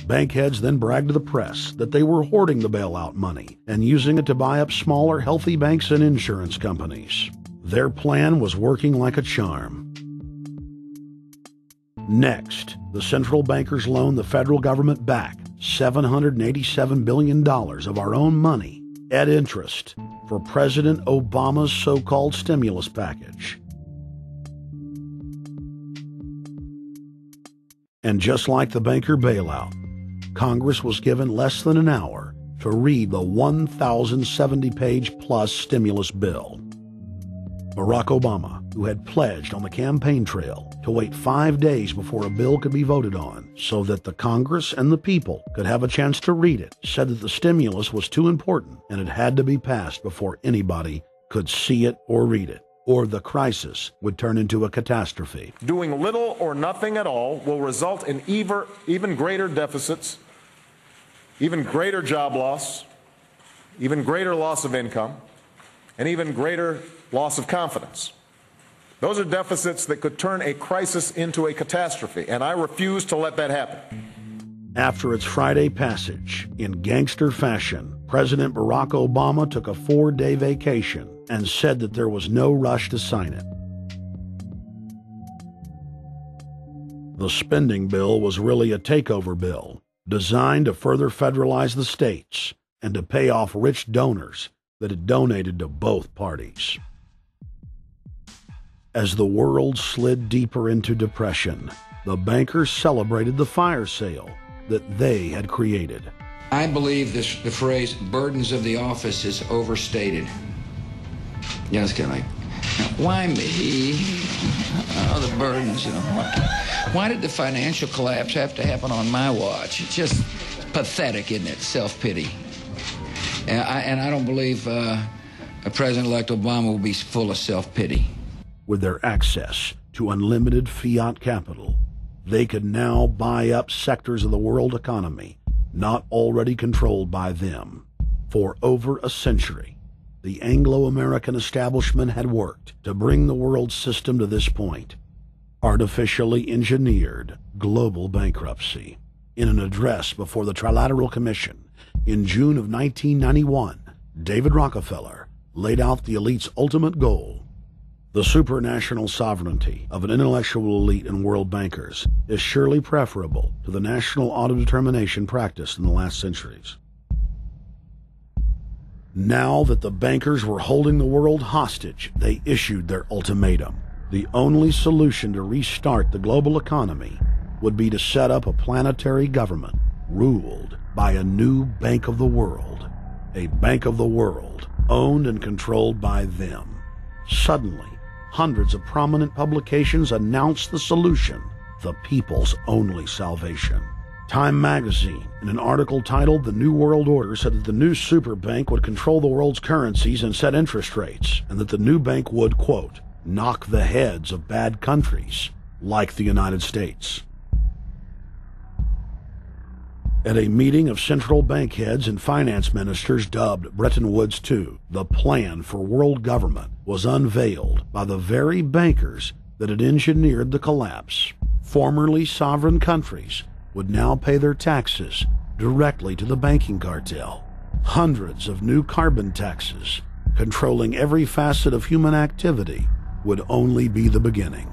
Bankheads then bragged to the press that they were hoarding the bailout money and using it to buy up smaller, healthy banks and insurance companies. Their plan was working like a charm. Next, the central bankers loaned the federal government back $787 billion of our own money at interest for President Obama's so-called stimulus package. And just like the banker bailout, Congress was given less than an hour to read the 1,070-page-plus stimulus bill. Barack Obama, who had pledged on the campaign trail to wait 5 days before a bill could be voted on so that the Congress and the people could have a chance to read it, said that the stimulus was too important and it had to be passed before anybody could see it or read it, or the crisis would turn into a catastrophe. Doing little or nothing at all will result in even greater deficits, even greater job loss, even greater loss of income, and even greater loss of confidence. Those are deficits that could turn a crisis into a catastrophe, and I refuse to let that happen. After its Friday passage, in gangster fashion, President Barack Obama took a 4-day vacation and said that there was no rush to sign it. The spending bill was really a takeover bill, designed to further federalize the states and to pay off rich donors that had donated to both parties. As the world slid deeper into depression, the bankers celebrated the fire sale that they had created. I believe the phrase burdens of the office is overstated. You know, it's kind of like, why me? Oh, the burdens, you know. Why did the financial collapse have to happen on my watch? It's just pathetic, isn't it? Self-pity. And I don't believe President-elect Obama will be full of self-pity. With their access to unlimited fiat capital, they could now buy up sectors of the world economy not already controlled by them. For over a century, the Anglo-American establishment had worked to bring the world system to this point: artificially engineered global bankruptcy. In an address before the Trilateral Commission in June of 1991, David Rockefeller laid out the elite's ultimate goal. The supranational sovereignty of an intellectual elite and world bankers is surely preferable to the national autodetermination practiced in the last centuries. Now that the bankers were holding the world hostage, they issued their ultimatum. The only solution to restart the global economy would be to set up a planetary government ruled by a new Bank of the World, a Bank of the World owned and controlled by them. Suddenly, hundreds of prominent publications announced the solution: the people's only salvation. Time magazine, in an article titled "The New World Order," said that the new super bank would control the world's currencies and set interest rates, and that the new bank would, quote, knock the heads of bad countries like the United States. At a meeting of central bank heads and finance ministers dubbed Bretton Woods II, the plan for world government was unveiled by the very bankers that had engineered the collapse. Formerly sovereign countries would now pay their taxes directly to the banking cartel. Hundreds of new carbon taxes, controlling every facet of human activity, would only be the beginning.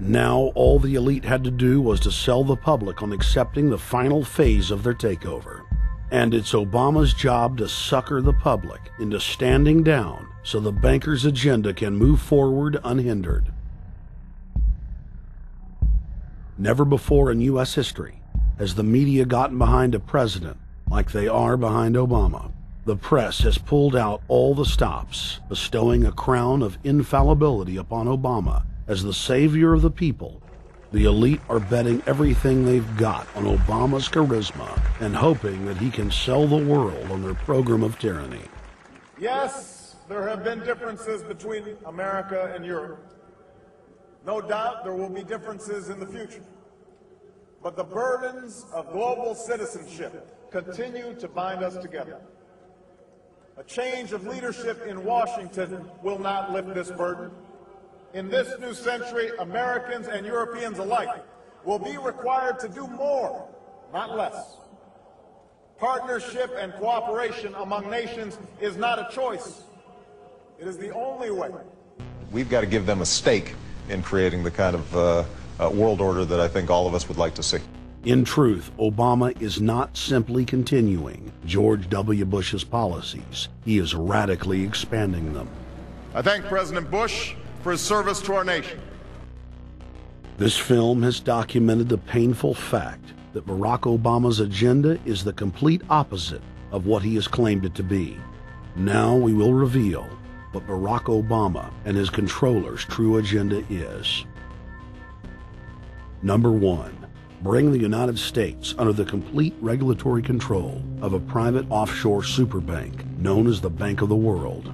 Now all the elite had to do was to sell the public on accepting the final phase of their takeover. And it's Obama's job to sucker the public into standing down so the bankers' agenda can move forward unhindered. Never before in U.S. history has the media gotten behind a president like they are behind Obama. The press has pulled out all the stops, bestowing a crown of infallibility upon Obama as the savior of the people. The elite are betting everything they've got on Obama's charisma and hoping that he can sell the world on their program of tyranny. Yes, there have been differences between America and Europe. No doubt there will be differences in the future. But the burdens of global citizenship continue to bind us together. A change of leadership in Washington will not lift this burden. In this new century, Americans and Europeans alike will be required to do more, not less. Partnership and cooperation among nations is not a choice. It is the only way. We've got to give them a stake in creating the kind of world order that I think all of us would like to see. In truth, Obama is not simply continuing George W. Bush's policies. He is radically expanding them. I thank President Bush for his service to our nation. This film has documented the painful fact that Barack Obama's agenda is the complete opposite of what he has claimed it to be. Now we will reveal what Barack Obama and his controllers' true agenda is. Number 1. Bring the United States under the complete regulatory control of a private offshore superbank known as the Bank of the World.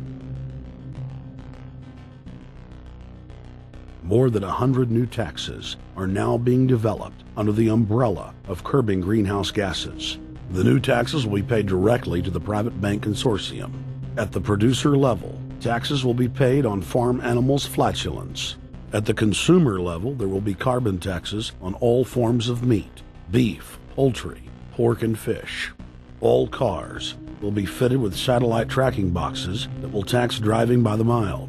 More than 100 new taxes are now being developed under the umbrella of curbing greenhouse gases. The new taxes will be paid directly to the private bank consortium. At the producer level, taxes will be paid on farm animals' flatulence. At the consumer level, there will be carbon taxes on all forms of meat, beef, poultry, pork, and fish. All cars will be fitted with satellite tracking boxes that will tax driving by the mile.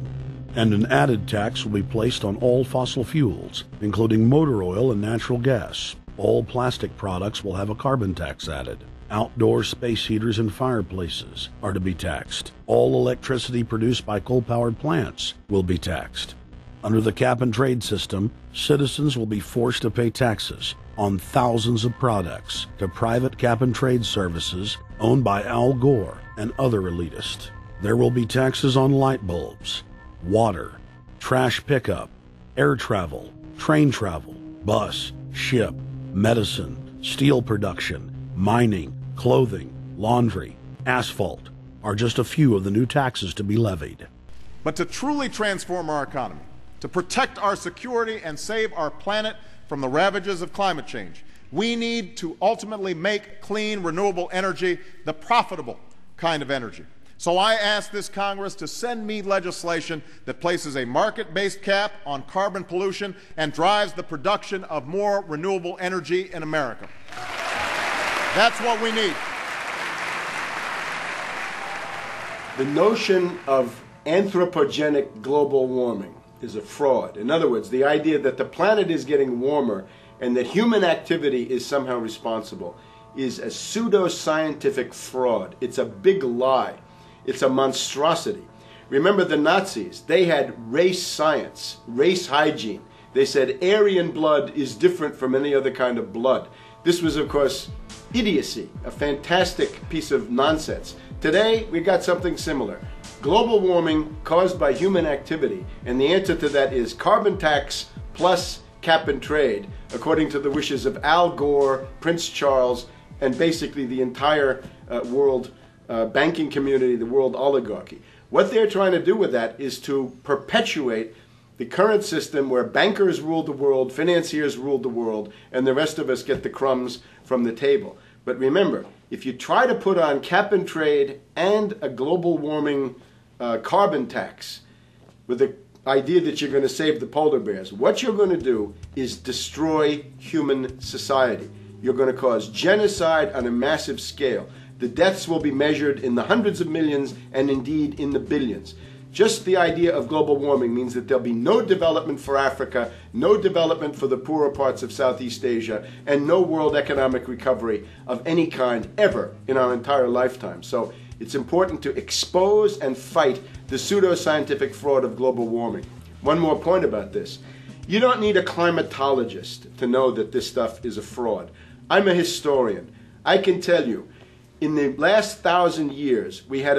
And an added tax will be placed on all fossil fuels, including motor oil and natural gas. All plastic products will have a carbon tax added. Outdoor space heaters and fireplaces are to be taxed. All electricity produced by coal-powered plants will be taxed. Under the cap-and-trade system, citizens will be forced to pay taxes on thousands of products to private cap-and-trade services owned by Al Gore and other elitists. There will be taxes on light bulbs, water, trash pickup, air travel, train travel, bus, ship, medicine, steel production, mining, clothing, laundry, asphalt are just a few of the new taxes to be levied. But to truly transform our economy, to protect our security and save our planet from the ravages of climate change, we need to ultimately make clean, renewable energy the profitable kind of energy. So I ask this Congress to send me legislation that places a market-based cap on carbon pollution and drives the production of more renewable energy in America. That's what we need. The notion of anthropogenic global warming is a fraud. In other words, the idea that the planet is getting warmer and that human activity is somehow responsible is a pseudo-scientific fraud. It's a big lie. It's a monstrosity. Remember the Nazis, they had race science, race hygiene. They said Aryan blood is different from any other kind of blood. This was, of course, idiocy, a fantastic piece of nonsense. Today, we got something similar. Global warming caused by human activity, and the answer to that is carbon tax plus cap and trade, according to the wishes of Al Gore, Prince Charles, and basically the entire world banking community, the world oligarchy. What they're trying to do with that is to perpetuate the current system where bankers rule the world, financiers rule the world, and the rest of us get the crumbs from the table. But remember, if you try to put on cap and trade and a global warming carbon tax with the idea that you're going to save the polar bears, what you're going to do is destroy human society. You're going to cause genocide on a massive scale. The deaths will be measured in the hundreds of millions and indeed in the billions. Just the idea of global warming means that there'll be no development for Africa, no development for the poorer parts of Southeast Asia, and no world economic recovery of any kind ever in our entire lifetime. So it's important to expose and fight the pseudo-scientific fraud of global warming. One more point about this. You don't need a climatologist to know that this stuff is a fraud. I'm a historian. I can tell you, in the last 1,000 years, we had